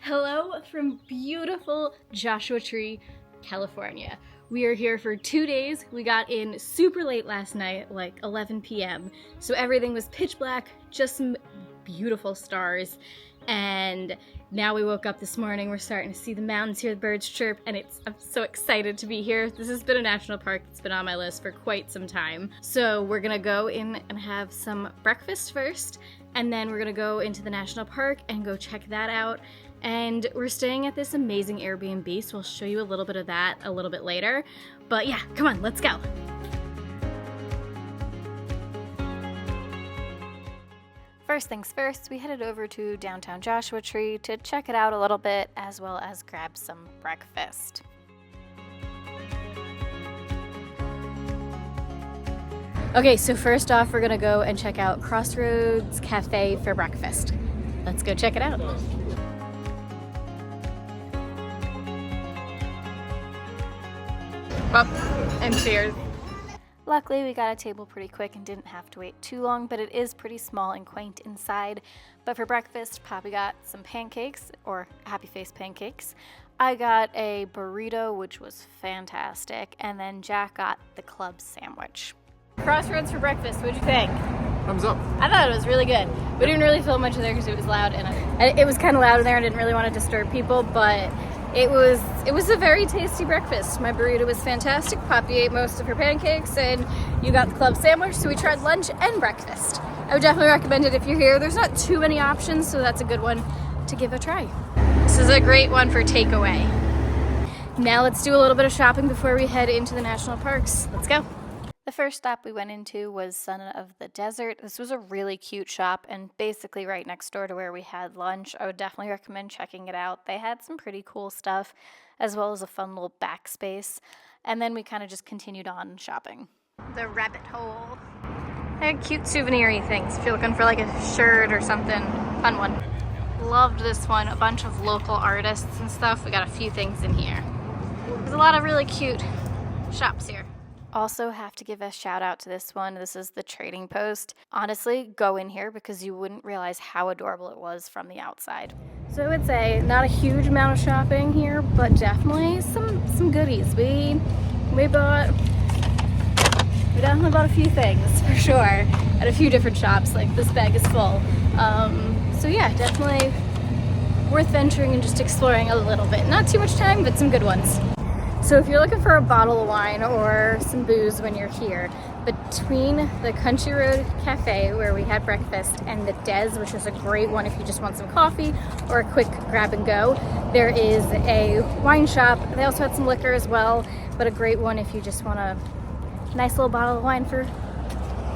Hello from beautiful Joshua Tree, California. We are here for 2 days. We got in super late last night, like 11 p.m. So everything was pitch black, just some beautiful stars. And now we woke up this morning, we're starting to see the mountains, hear the birds chirp, and I'm so excited to be here. This has been a national park that's been on my list for quite some time. So we're gonna go in and have some breakfast first, and then we're gonna go into the national park and go check that out. And we're staying at this amazing Airbnb, so I'll show you a little bit of that a little bit later. But yeah, come on, let's go. First things first, we headed over to downtown Joshua Tree to check it out a little bit, as well as grab some breakfast. Okay, so first off, we're gonna go and check out Crossroads Cafe for breakfast. Let's go check it out. Well, and cheers. Luckily, we got a table pretty quick and didn't have to wait too long, but it is pretty small and quaint inside. But for breakfast, Poppy got some pancakes, or happy face pancakes. I got a burrito, which was fantastic, and then Jack got the club sandwich. Crossroads for breakfast, what'd you think? Thumbs up. I thought it was really good. We didn't really film much of there because it was loud, and it was kind of loud in there and didn't really want to disturb people, but it was a very tasty breakfast. My burrito was fantastic. Poppy ate most of her pancakes, and you got the club sandwich, so we tried lunch and breakfast. I would definitely recommend it if you're here. There's not too many options, so that's a good one to give a try. This is a great one for takeaway. Now let's do a little bit of shopping before we head into the national parks. Let's go. The first stop we went into was Son of the Desert. This was a really cute shop and basically right next door to where we had lunch. I would definitely recommend checking it out. They had some pretty cool stuff as well as a fun little backspace. And then we kind of just continued on shopping. The rabbit hole. They had cute souvenir-y things if you're looking for like a shirt or something. Fun one. Loved this one. A bunch of local artists and stuff. We got a few things in here. There's a lot of really cute shops here. Also have to give a shout out to this one. This is the Trading Post. Honestly, go in here because you wouldn't realize how adorable it was from the outside. So I would say not a huge amount of shopping here, but definitely some goodies. We definitely bought a few things for sure at a few different shops. Like this bag is full. So yeah, definitely worth venturing and just exploring a little bit. Not too much time, but some good ones. So if you're looking for a bottle of wine or some booze when you're here, between the Country Road Cafe where we had breakfast and the Des, which is a great one if you just want some coffee or a quick grab and go, there is a wine shop. They also had some liquor as well, but a great one if you just want a nice little bottle of wine for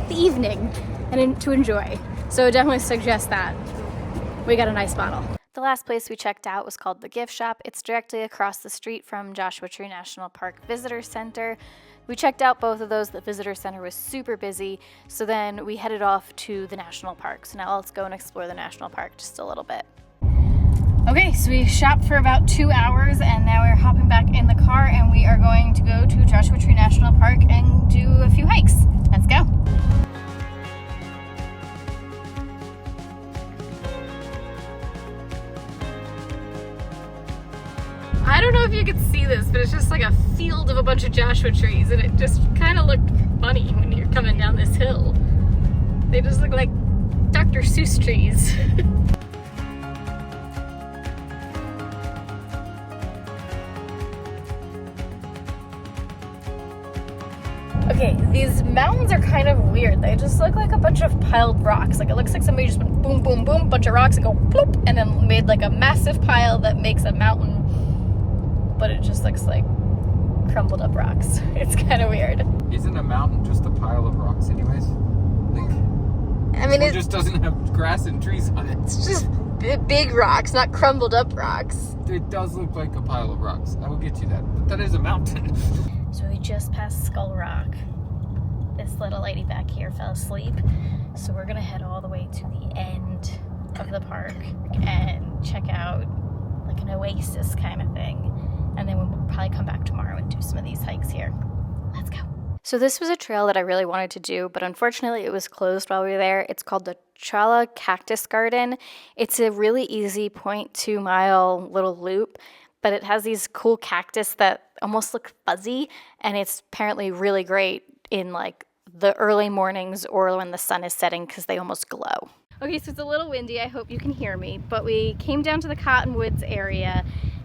the evening and to enjoy. So definitely suggest that. We got a nice bottle. The last place we checked out was called the Gift Shop. It's directly across the street from Joshua Tree National Park Visitor Center. We checked out both of those. The Visitor Center was super busy, so then we headed off to the national park. So now let's go and explore the national park just a little bit. Okay, so we shopped for about 2 hours, and now we're hopping back in the car, and we are going to go to Joshua Tree National Park and do a few hikes. Let's go. I don't know if you could see this, but it's just like a field of a bunch of Joshua trees, and it just kind of looked funny when you're coming down this hill. They just look like Dr. Seuss trees. Okay, these mountains are kind of weird. They just look like a bunch of piled rocks. Like it looks like somebody just went boom, boom, boom, bunch of rocks and go bloop, and then made like a massive pile that makes a mountain. But it just looks like crumbled up rocks. It's kind of weird. Isn't a mountain just a pile of rocks anyways? Like, I mean, it just doesn't have grass and trees on it. It's just big rocks, not crumbled up rocks. It does look like a pile of rocks. I will get you that. But that is a mountain. So we just passed Skull Rock. This little lady back here fell asleep. So we're gonna head all the way to the end of the park and check out like an oasis kind of thing. And then we'll probably come back tomorrow and do some of these hikes here. Let's go. So this was a trail that I really wanted to do, but unfortunately it was closed while we were there. It's called the Chala Cactus Garden. It's a really easy 0.2 mile little loop, but it has these cool cactus that almost look fuzzy, and it's apparently really great in like the early mornings or when the sun is setting because they almost glow. Okay, so it's a little windy, I hope you can hear me, but we came down to the Cottonwoods area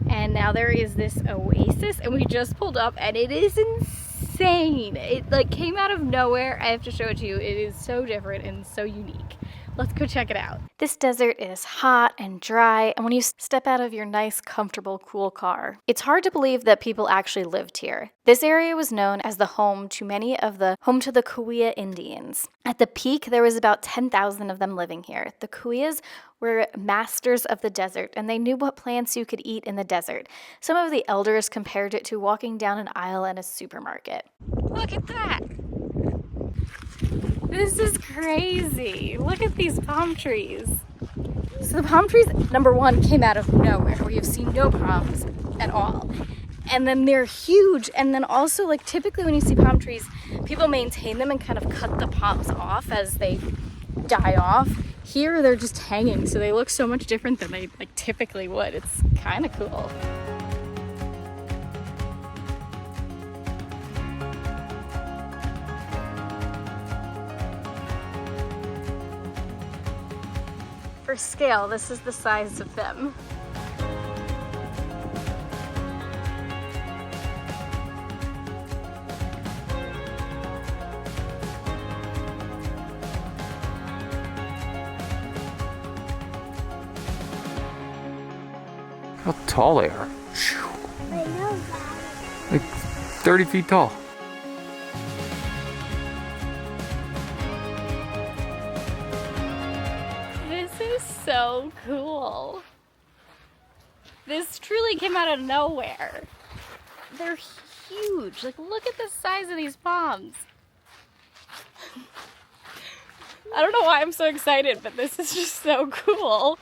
and now there is this oasis and we just pulled up and it is insane. It like came out of nowhere. I have to show it to you. It is so different and so unique. Let's go check it out. This desert is hot and dry, and when you step out of your nice, comfortable, cool car, it's hard to believe that people actually lived here. This area was known as the home to the Cahuilla Indians. At the peak, there was about 10,000 of them living here. The Cahuillas were masters of the desert, and they knew what plants you could eat in the desert. Some of the elders compared it to walking down an aisle in a supermarket. Look at that! This is crazy. Look at these palm trees. So the palm trees, number one, came out of nowhere. We have seen no palms at all. And then they're huge. And then also, like, typically when you see palm trees, people maintain them and kind of cut the palms off as they die off. Here, they're just hanging, so they look so much different than they like typically would. It's kind of cool. For scale, this is the size of them. How tall they are. I know that. Like 30 feet tall. This is so cool. This truly came out of nowhere. They're huge. Like, look at the size of these palms. I don't know why I'm so excited, but this is just so cool.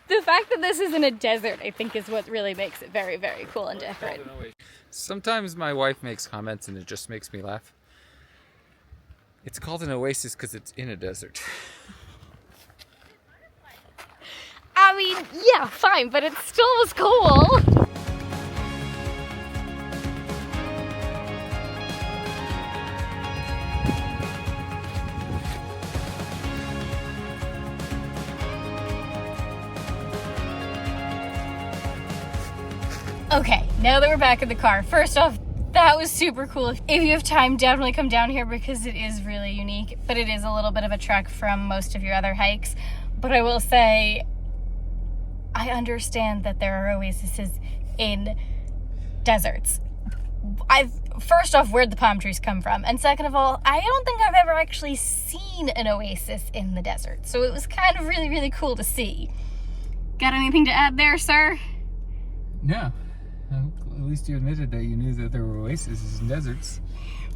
The fact that this is in a desert, I think, is what really makes it very, very cool and different. Sometimes my wife makes comments and it just makes me laugh. It's called an oasis because it's in a desert. I mean, yeah, fine, but it still was cool. Okay, now that we're back in the car, first off, that was super cool. If you have time, definitely come down here because it is really unique, but it is a little bit of a trek from most of your other hikes. But I will say, I understand that there are oases in deserts. First off, where'd the palm trees come from? And second of all, I don't think I've ever actually seen an oasis in the desert. So it was kind of really, really cool to see. Got anything to add there, sir? No. At least you admitted that you knew that there were oases in deserts.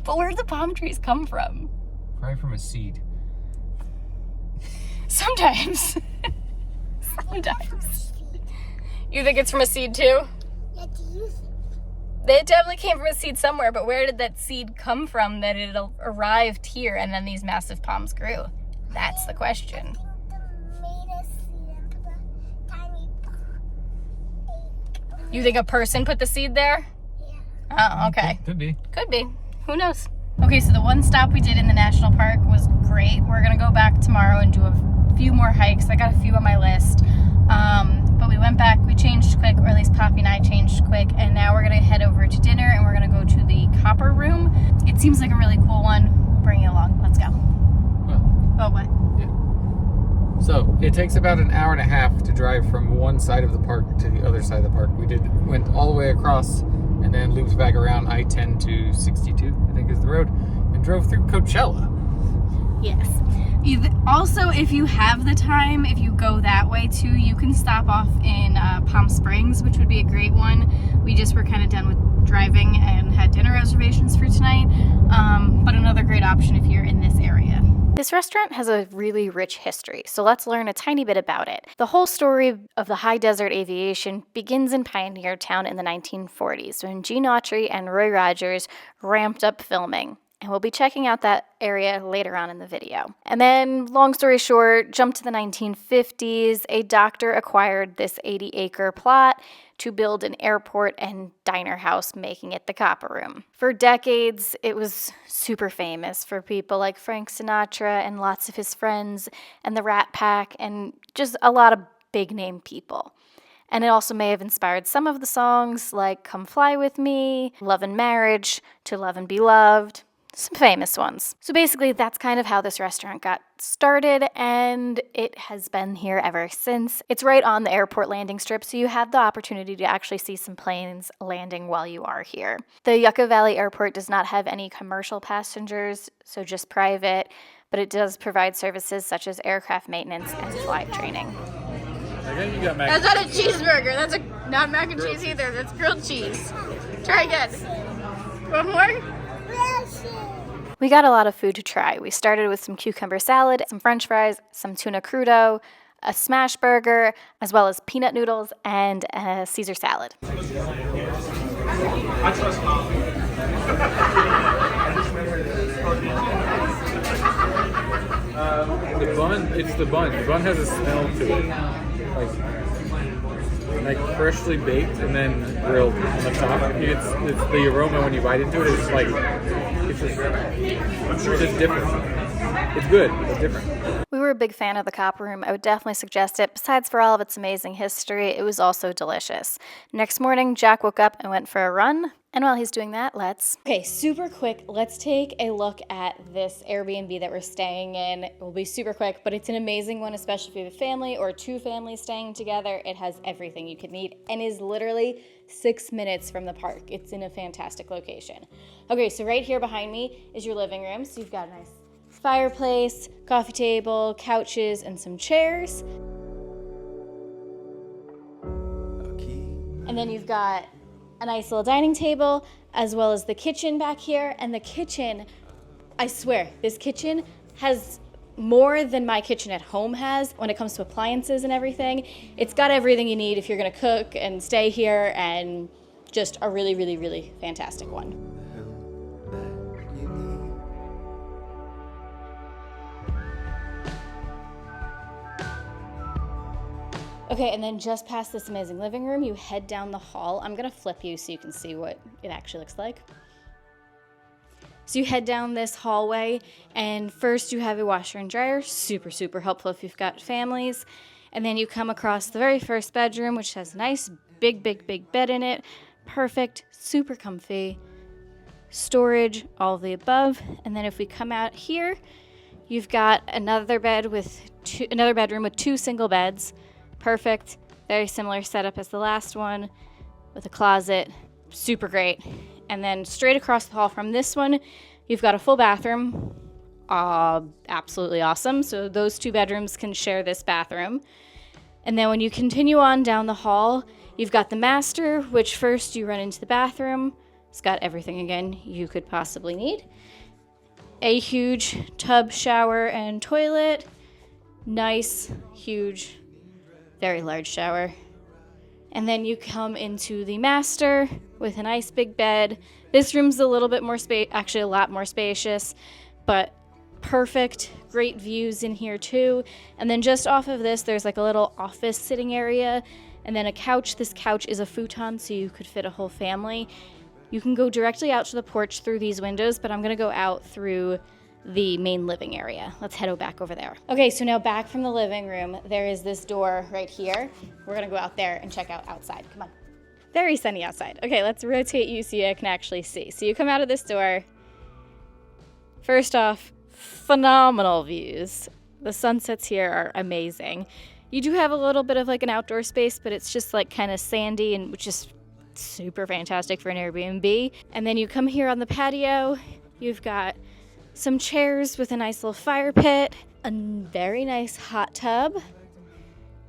But where'd the palm trees come from? Probably from a seed. Sometimes. Sometimes. You think it's from a seed too? Yeah, do you think? It definitely came from a seed somewhere, but where did that seed come from that it arrived here and then these massive palms grew? That's the question. You think a person put the seed there? Yeah. Oh, okay. Could be. Could be. Who knows? Okay, so the one stop we did in the national park was great. We're gonna go back tomorrow and do a few more hikes. I got a few on my list. But we went back, we changed quick, or at least Poppy and I changed quick, and now we're gonna head over to dinner and we're gonna go to the Copper Room. It seems like a really cool one. We'll bring you along. Let's go. Well, Oh, what? so it takes about an hour and a half to drive from one side of the park to the other side of the park. We went all the way across and then looped back around I-10 to 62, I think is the road, and drove through Coachella. Yes. Also, if you have the time, if you go that way too, you can stop off in Palm Springs, which would be a great one. We just were kind of done with driving and had dinner reservations for tonight, but another great option if you're in this area. This restaurant has a really rich history, so let's learn a tiny bit about it. The whole story of the high desert aviation begins in Pioneertown in the 1940s when Gene Autry and Roy Rogers ramped up filming. And we'll be checking out that area later on in the video. And then, long story short, jump to the 1950s. A doctor acquired this 80-acre plot to build an airport and diner house, making it the Copper Room. For decades, it was super famous for people like Frank Sinatra and lots of his friends and the Rat Pack and just a lot of big-name people. And it also may have inspired some of the songs like Come Fly With Me, Love and Marriage, To Love and Be Loved, some famous ones. So basically, that's kind of how this restaurant got started, and it has been here ever since. It's right on the airport landing strip, so you have the opportunity to actually see some planes landing while you are here. The Yucca Valley Airport does not have any commercial passengers, so just private, but it does provide services such as aircraft maintenance and flight training. Okay, you got mac. That's not a cheeseburger. That's not mac and cheese either. That's grilled cheese. Try again. One more? We got a lot of food to try. We started with some cucumber salad, some french fries, some tuna crudo, a smash burger, as well as peanut noodles and a Caesar salad. The bun, it's the bun. The bun has a smell to it. Like freshly baked and then grilled on the top. It's the aroma when you bite into it. It's just different. It's good. It's different. We were a big fan of the Copper Room. I would definitely suggest it. Besides for all of its amazing history, it was also delicious. Next morning, Jack woke up and went for a run. And while he's doing that, Okay, super quick, let's take a look at this Airbnb that we're staying in. It will be super quick, but it's an amazing one, especially if you have a family or two families staying together. It has everything you could need and is literally 6 minutes from the park. It's in a fantastic location. Okay, so right here behind me is your living room. So you've got a nice fireplace, coffee table, couches, and some chairs. And then you've got a nice little dining table, as well as the kitchen back here. And the kitchen, I swear, this kitchen has more than my kitchen at home has when it comes to appliances and everything. It's got everything you need if you're gonna cook and stay here, and just a really, really, really fantastic one. Okay, and then just past this amazing living room, you head down the hall. I'm gonna flip you so you can see what it actually looks like. So you head down this hallway, and first you have a washer and dryer, super, super helpful if you've got families. And then you come across the very first bedroom, which has a nice big, big, big bed in it. Perfect, super comfy. Storage, all of the above. And then if we come out here, you've got another bedroom with two single beds. Perfect, very similar setup as the last one with a closet, super great. And then straight across the hall from this one, you've got a full bathroom, absolutely awesome. So those two bedrooms can share this bathroom. And then when you continue on down the hall, you've got the master, which first you run into the bathroom. It's got everything again you could possibly need. A huge tub, shower, and toilet. Nice, huge, very large shower. And then you come into the master with a nice big bed. This room's a little bit more actually a lot more spacious, but perfect, great views in here too. And then just off of this, there's like a little office sitting area, and then a couch. This couch is a futon, so you could fit a whole family. You can go directly out to the porch through these windows, but I'm gonna go out through the main living area. Let's head back over there. Okay, so now back from the living room, there is this door right here. We're gonna go out there and check out outside. Come on. Very sunny outside. Okay, let's rotate you so you can actually see. So you come out of this door. First off, phenomenal views. The sunsets here are amazing. You do have a little bit of like an outdoor space, but it's just like kind of sandy, and which is super fantastic for an Airbnb. And then you come here on the patio, you've got some chairs with a nice little fire pit, a very nice hot tub,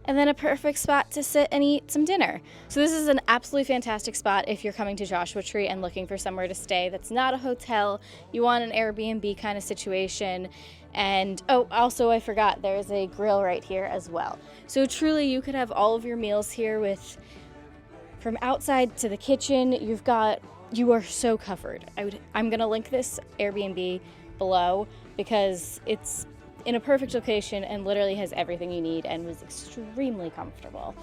and then a perfect spot to sit and eat some dinner. So this is an absolutely fantastic spot if you're coming to Joshua Tree and looking for somewhere to stay that's not a hotel. You want an Airbnb kind of situation. And oh, also I forgot, there's a grill right here as well. So truly you could have all of your meals here with, from outside to the kitchen. You've got you are so covered. I'm gonna link this Airbnb below because it's in a perfect location and literally has everything you need and was extremely comfortable.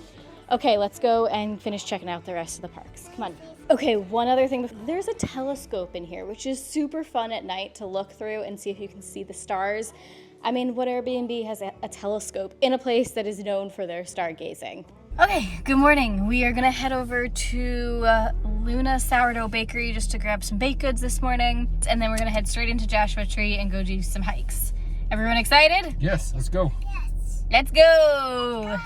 Okay, let's go and finish checking out the rest of the parks. Come on. Okay, one other thing. There's a telescope in here, which is super fun at night to look through and see if you can see the stars. I mean, what Airbnb has a telescope in a place that is known for their stargazing? Okay, good morning. We are gonna head over to Luna Sourdough Bakery just to grab some baked goods this morning. And then we're gonna head straight into Joshua Tree and go do some hikes. Everyone excited? Yes, let's go. Yes. Let's go!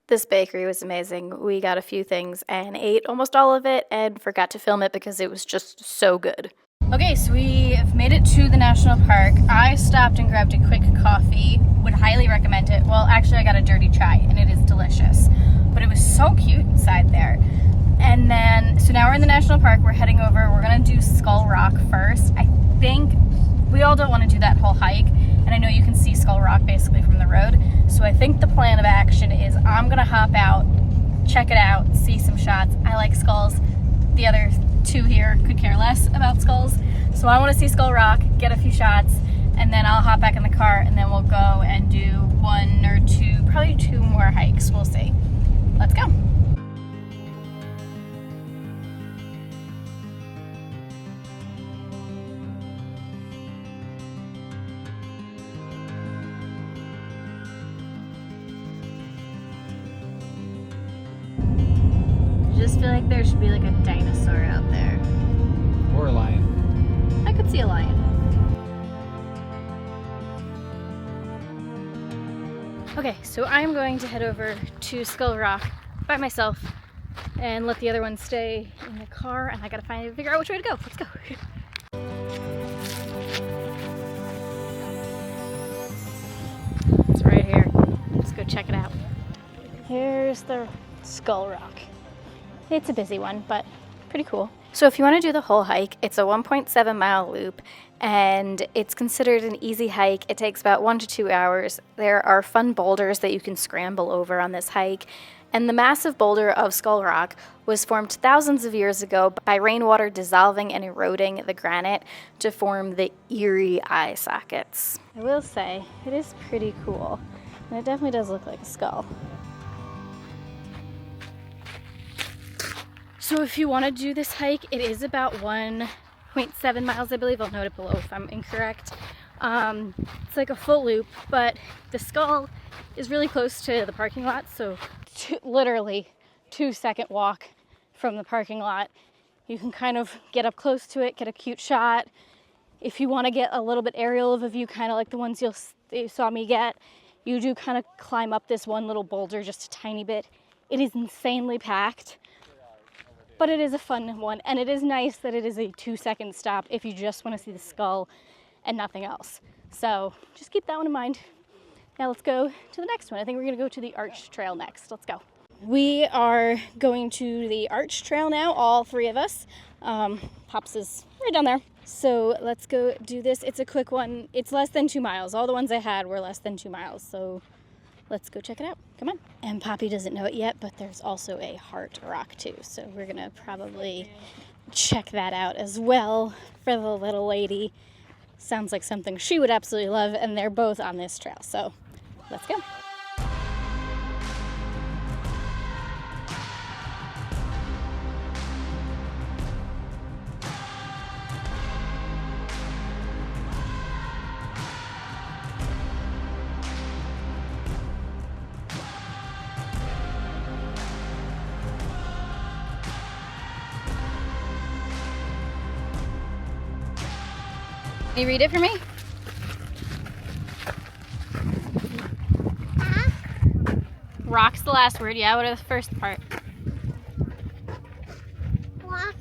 This bakery was amazing. We got a few things and ate almost all of it and forgot to film it because it was just so good. Okay, so we have made it to the national park. I stopped and grabbed a quick coffee. Would highly recommend it. Well, actually I got a dirty chai and it is delicious. But it was so cute inside there. And then, so now we're in the national park. We're heading over. We're gonna do Skull Rock first. I think we all don't want to do that whole hike. And I know you can see Skull Rock basically from the road. So I think the plan of action is I'm gonna hop out, check it out, see some shots. I like skulls. The other two here could care less about skulls. So I wanna see Skull Rock, get a few shots, and then I'll hop back in the car and then we'll go and do one or two, probably two more hikes, we'll see. Let's go. I just feel like there should be like a dinosaur out there. Or a lion. I could see a lion. Okay, so I'm going to head over to Skull Rock by myself and let the other one stay in the car, and I gotta figure out which way to go. Let's go. It's right here. Let's go check it out. Here's the Skull Rock. It's a busy one, but pretty cool. So if you want to do the whole hike, it's a 1.7 mile loop and it's considered an easy hike. It takes about 1 to 2 hours. There are fun boulders that you can scramble over on this hike. And the massive boulder of Skull Rock was formed thousands of years ago by rainwater dissolving and eroding the granite to form the eerie eye sockets. I will say, it is pretty cool. And it definitely does look like a skull. So if you want to do this hike, it is about 1.7 miles, I believe. I'll note it below if I'm incorrect. It's like a full loop, but the skull is really close to the parking lot. So literally 2-second walk from the parking lot. You can kind of get up close to it, get a cute shot. If you want to get a little bit aerial of a view, kind of like the ones you saw me get, you do kind of climb up this one little boulder just a tiny bit. It is insanely packed. But it is a fun one, and it is nice that it is a 2-second stop if you just want to see the skull and nothing else. So just keep that one in mind. Now let's go to the next one. I think we're going to go to the Arch Trail next. Let's go. We are going to the Arch Trail now, all three of us. Pops is right down there. So let's go do this. It's a quick one. It's less than 2 miles. All the ones I had were less than 2 miles. So let's go check it out. Come on. And Poppy doesn't know it yet, but there's also a heart rock too. So we're gonna probably check that out as well for the little lady. Sounds like something she would absolutely love, and they're both on this trail. So let's go. Can you read it for me? Rock's the last word. Yeah, what are the first part? Walk.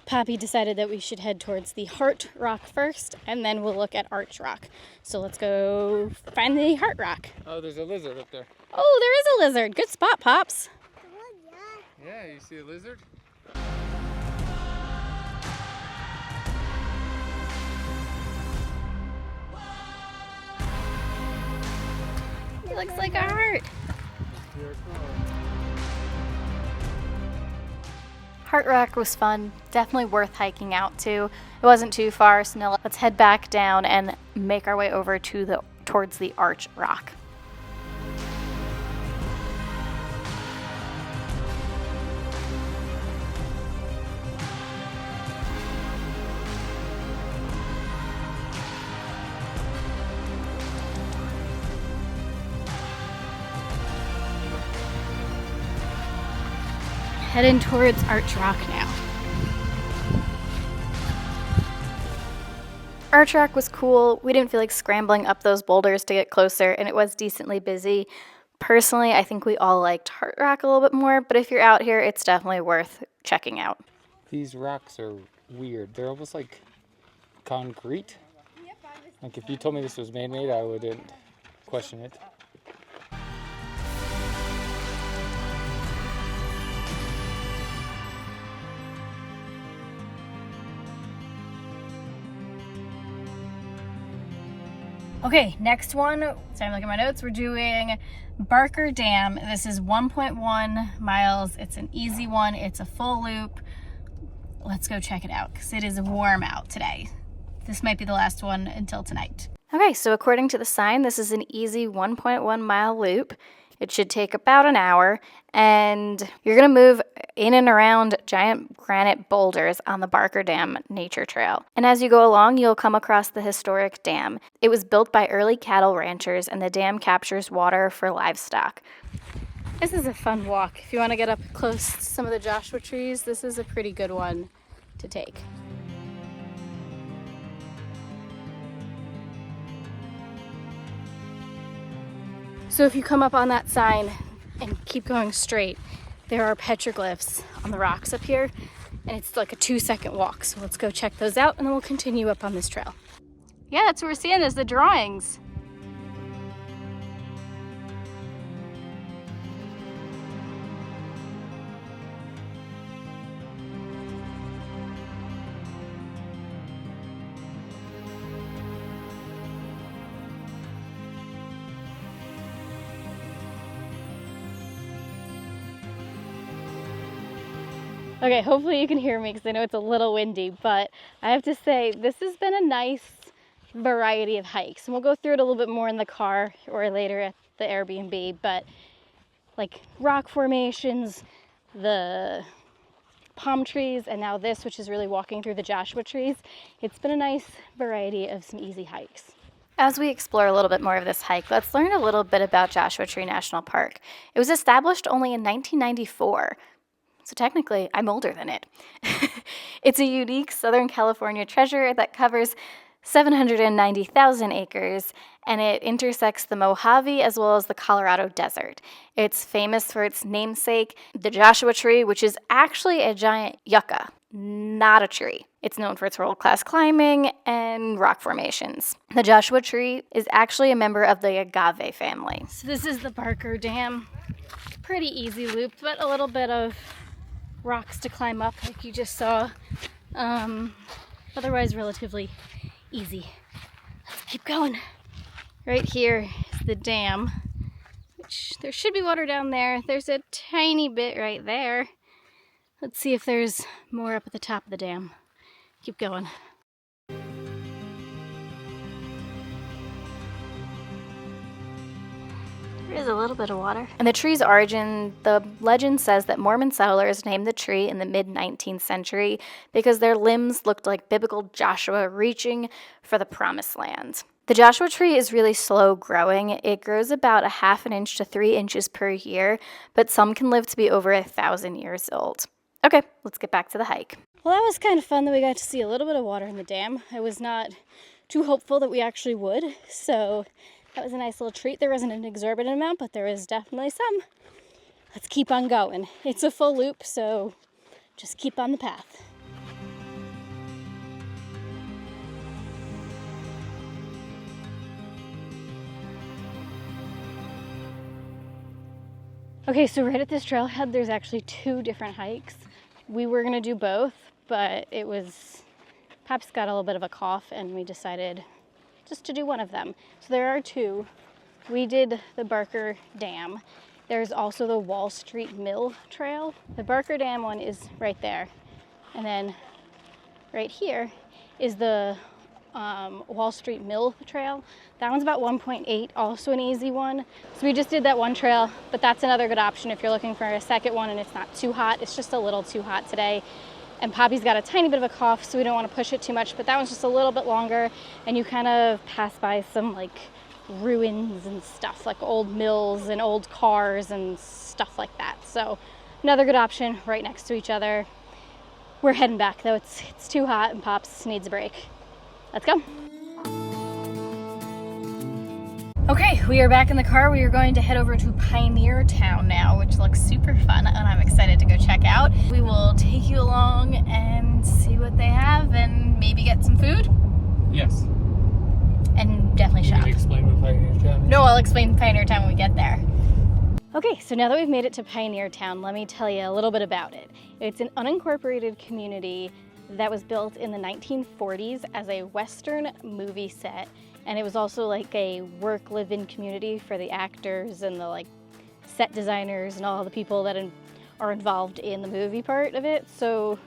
Poppy decided that we should head towards the Heart Rock first, and then we'll look at Arch Rock. So let's go find the Heart Rock. Oh, there's a lizard up there. Oh, there is a lizard. Good spot, Pops. Oh, yeah. Yeah, you see a lizard? It looks like a heart. Heart Rock was fun, definitely worth hiking out to. It wasn't too far, so now let's head back down and make our way over to towards the Arch Rock. Heading towards Arch Rock now. Arch Rock was cool. We didn't feel like scrambling up those boulders to get closer, and it was decently busy. Personally, I think we all liked Heart Rock a little bit more, but if you're out here, it's definitely worth checking out. These rocks are weird. They're almost like concrete. Like if you told me this was man-made, I wouldn't question it. Okay, next one. So I'm looking at my notes. We're doing Barker Dam. This is 1.1 miles. It's an easy one. It's a full loop. Let's go check it out because it is warm out today. This might be the last one until tonight. Okay, so according to the sign, this is an easy 1.1 mile loop. It should take about an hour, and you're going to move in and around giant granite boulders on the Barker Dam Nature Trail. And as you go along, you'll come across the historic dam. It was built by early cattle ranchers, and the dam captures water for livestock. This is a fun walk. If you want to get up close to some of the Joshua trees, this is a pretty good one to take. So if you come up on that sign and keep going straight, there are petroglyphs on the rocks up here, and it's like a 2-second walk. So let's go check those out, and then we'll continue up on this trail. Yeah, that's what we're seeing is the drawings. Okay, hopefully you can hear me because I know it's a little windy, but I have to say this has been a nice variety of hikes. And we'll go through it a little bit more in the car or later at the Airbnb, but like rock formations, the palm trees, and now this, which is really walking through the Joshua trees. It's been a nice variety of some easy hikes. As we explore a little bit more of this hike, let's learn a little bit about Joshua Tree National Park. It was established only in 1994. So technically, I'm older than it. It's a unique Southern California treasure that covers 790,000 acres, and it intersects the Mojave as well as the Colorado Desert. It's famous for its namesake, the Joshua Tree, which is actually a giant yucca, not a tree. It's known for its world-class climbing and rock formations. The Joshua Tree is actually a member of the agave family. So this is the Barker Dam. Pretty easy loop, but a little bit of rocks to climb up like you just saw. Otherwise relatively easy. Let's keep going. Right here is the dam, which there should be water down there. There's a tiny bit right there. Let's see if there's more up at the top of the dam. Keep going. There is a little bit of water. And the tree's origin, the legend says that Mormon settlers named the tree in the mid-19th century because their limbs looked like biblical Joshua reaching for the promised land. The Joshua tree is really slow growing. It grows about 1/2 inch to 3 inches per year, but some can live to be over 1,000 years old. Okay, let's get back to the hike. Well, that was kind of fun that we got to see a little bit of water in the dam. I was not too hopeful that we actually would, so that was a nice little treat. There wasn't an exorbitant amount, but there is definitely some. Let's keep on going. It's a full loop, so just keep on the path. Okay, so right at this trailhead, there's actually 2 different hikes. We were gonna do both, but Pops got a little bit of a cough, and we decided just to do one of them. So there are 2. We did the Barker Dam. There's also the Wall Street Mill Trail. The Barker Dam one is right there. And then right here is the Wall Street Mill Trail. That one's about 1.8, also an easy one. So we just did that one trail, but that's another good option if you're looking for a second one and it's not too hot. It's just a little too hot today. And Poppy's got a tiny bit of a cough, so we don't want to push it too much, but that one's just a little bit longer, and you kind of pass by some like ruins and stuff, like old mills and old cars and stuff like that. So another good option right next to each other. We're heading back though. It's too hot and Pops needs a break. Let's go. Okay, we are back in the car. We are going to head over to Pioneertown now, which looks super fun, and I'm excited to go check out. We will take you along and see what they have and maybe get some food. Yes. And definitely shop. Can you explain what Pioneertown is? No, I'll explain Pioneertown when we get there. Okay, so now that we've made it to Pioneertown, let me tell you a little bit about it. It's an unincorporated community that was built in the 1940s as a Western movie set. And it was also like a work-live-in community for the actors and the like set designers and all the people that are involved in the movie part of it. So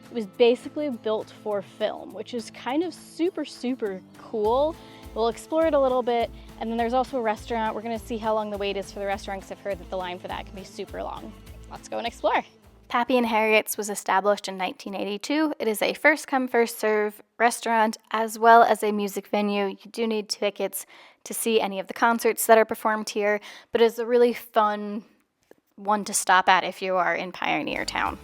it was basically built for film, which is kind of super, super cool. We'll explore it a little bit. And then there's also a restaurant. We're gonna see how long the wait is for the restaurant because I've heard that the line for that can be super long. Let's go and explore. Pappy and Harriet's was established in 1982. It is a first-come, first-serve restaurant as well as a music venue. You do need tickets to see any of the concerts that are performed here, but it's a really fun one to stop at if you are in Pioneertown.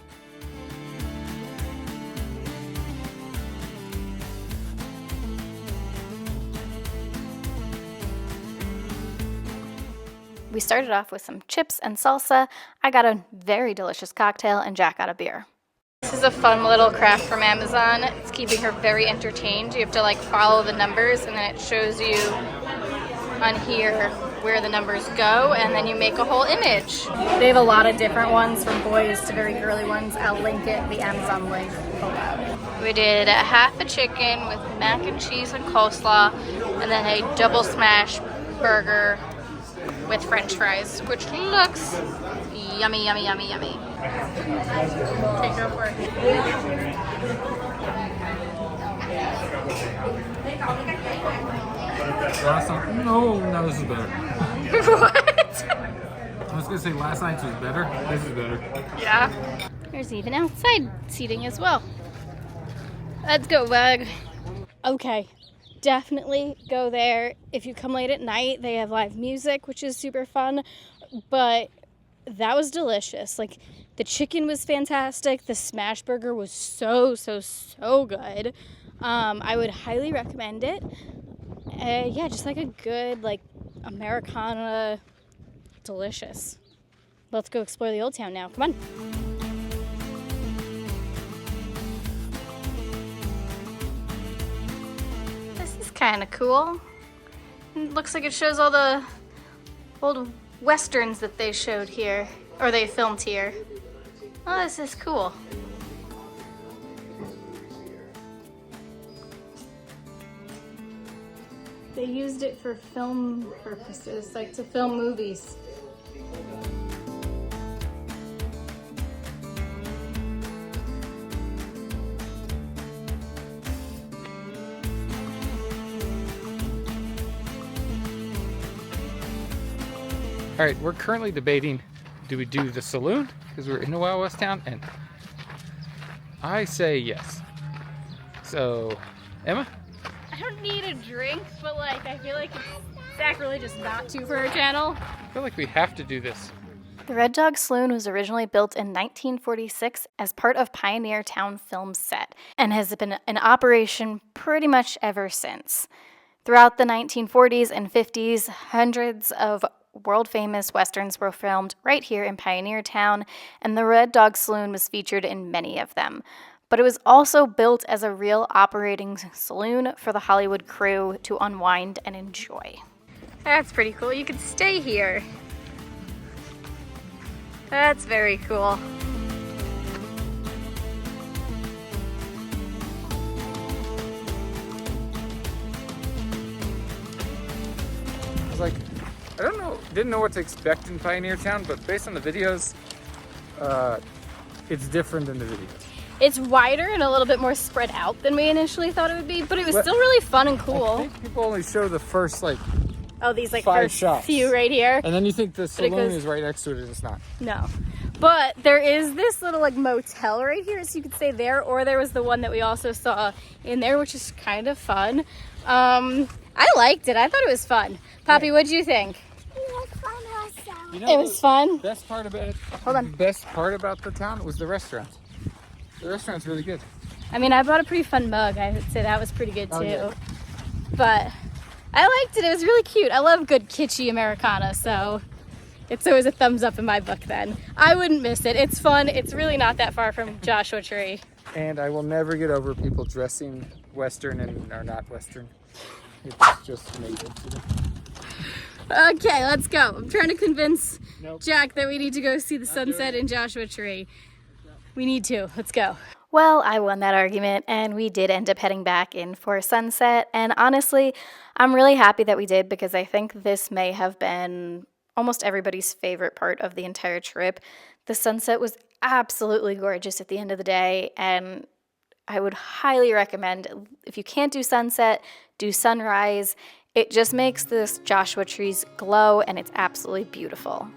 We started off with some chips and salsa. I got a very delicious cocktail and Jack got a beer. This is a fun little craft from Amazon. It's keeping her very entertained. You have to like follow the numbers and then it shows you on here where the numbers go and then you make a whole image. They have a lot of different ones from boys to very girly ones. I'll link it, the Amazon link below. We did half a chicken with mac and cheese and coleslaw and then a double smash burger with french fries, which looks yummy, yummy, yummy, yummy. Okay, go for it. Last night? No, this is better. What? I was gonna say last night's was better. This is better. Yeah. There's even outside seating as well. Let's go, bug. Okay. Definitely go there. If you come late at night, they have live music, which is super fun, but that was delicious. Like, the chicken was fantastic. The smash burger was so good. I would highly recommend it. Yeah, just like a good, like, Americana, delicious. Let's go explore the old town now. Come on. Kind of cool. It looks like it shows all the old westerns that they showed here, or they filmed here. Oh, this is cool. They used it for film purposes, like to film movies. All right, we're currently debating, do we do the saloon? Because we're in the Wild West town, and I say yes. So, Emma? I don't need a drink, but like, I feel like it's sacrilegious not to for our channel. I feel like we have to do this. The Red Dog Saloon was originally built in 1946 as part of Pioneertown film set and has been in operation pretty much ever since. Throughout the 1940s and 50s, hundreds of world-famous westerns were filmed right here in Pioneertown, and the Red Dog Saloon was featured in many of them. But it was also built as a real operating saloon for the Hollywood crew to unwind and enjoy. That's pretty cool. You could stay here. That's very cool. I was like, I don't know, didn't know what to expect in Pioneertown, but based on the videos, it's different than the videos. It's wider and a little bit more spread out than we initially thought it would be, but it was still really fun and cool. I think people only show the first like these like 5 first shots. few right here. And then you think the saloon goes- is right next to it, and it's not. No. But there is this little like motel right here, so you could stay there, or there was the one that we also saw in there, which is kind of fun. I liked it. I thought it was fun. Poppy, what'd you think? It was fun also. You know, It was fun. Best part about it. Hold on. The best part about the town was the restaurant. The restaurant's really good. I mean, I bought a pretty fun mug. I would say that was pretty good too. Oh, yeah. But I liked it. It was really cute. I love good kitschy Americana, so it's always a thumbs up in my book then. I wouldn't miss it. It's fun. It's really not that far from Joshua Tree. And I will never get over people dressing Western and are not Western. It's just amazing. Okay, let's go. I'm trying to convince Nope. Jack that we need to go see the sunset in Joshua Tree. We need to. Let's go. Well, I won that argument, and we did end up heading back in for sunset. And honestly, I'm really happy that we did, because I think this may have been almost everybody's favorite part of the entire trip. The sunset was absolutely gorgeous at the end of the day, and I would highly recommend, if you can't do sunset, do sunrise. It just makes this Joshua Trees glow, and it's absolutely beautiful.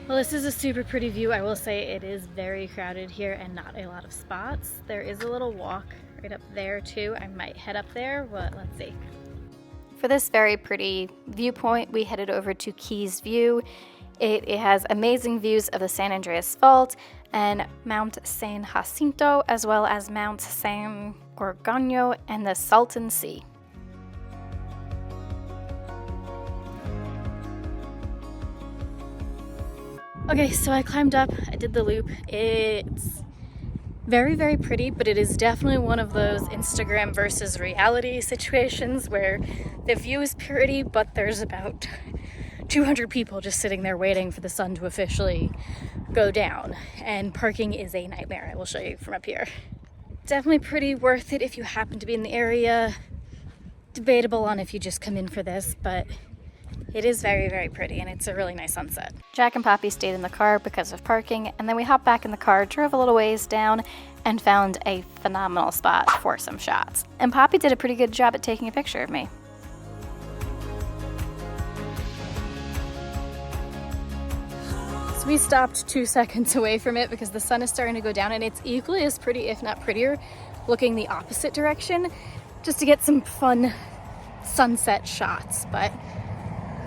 Well, this is a super pretty view. I will say it is very crowded here and not a lot of spots. There is a little walk right up there too. I might head up there, but let's see. For this very pretty viewpoint, we headed over to Keys View. It has amazing views of the San Andreas Fault and Mount San Jacinto, as well as Mount San Gorgonio and the Salton Sea. Okay, so I climbed up, I did the loop. It's very, very pretty, but it is definitely one of those Instagram versus reality situations where the view is pretty, but there's about 200 people just sitting there waiting for the sun to officially go down. And parking is a nightmare. I will show you from up here. Definitely pretty worth it if you happen to be in the area. Debatable on if you just come in for this, but it is very, very pretty, and it's a really nice sunset. Jack and Poppy stayed in the car because of parking, and then we hopped back in the car, drove a little ways down, and found a phenomenal spot for some shots. And Poppy did a pretty good job at taking a picture of me. So we stopped 2 seconds away from it because the sun is starting to go down, and it's equally as pretty, if not prettier, looking the opposite direction, just to get some fun sunset shots. But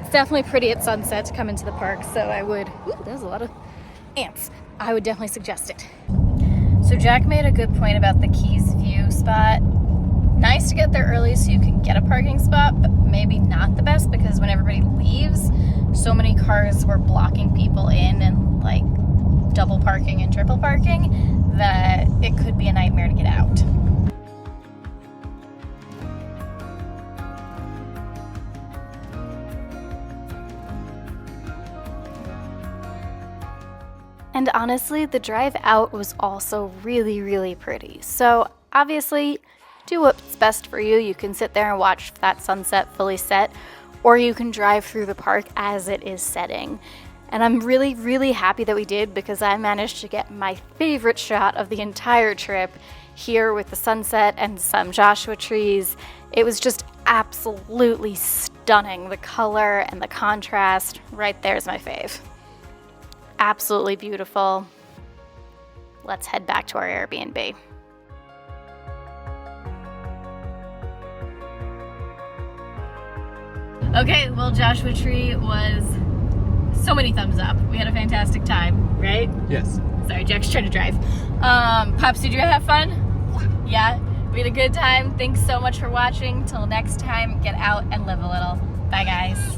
it's definitely pretty at sunset to come into the park, so I would, there's a lot of ants. I would definitely suggest it. So Jack made a good point about the Keys View spot. Nice to get there early so you can get a parking spot, but maybe not the best, because when everybody leaves, so many cars were blocking people in and like double parking and triple parking that it could be a nightmare to get out. And honestly, the drive out was also really, really pretty. So obviously, do what's best for you. You can sit there and watch that sunset fully set, or you can drive through the park as it is setting. And I'm really, really happy that we did, because I managed to get my favorite shot of the entire trip here with the sunset and some Joshua trees. It was just absolutely stunning. The color and the contrast, right there's my fave. Absolutely beautiful. Let's head back to our Airbnb. Okay, well, Joshua Tree was so many thumbs up. We had a fantastic time, right? Yes. Sorry, Jack's trying to drive. Pops, did you have fun? Yeah? We had a good time. Thanks so much for watching. Till next time, get out and live a little. Bye, guys.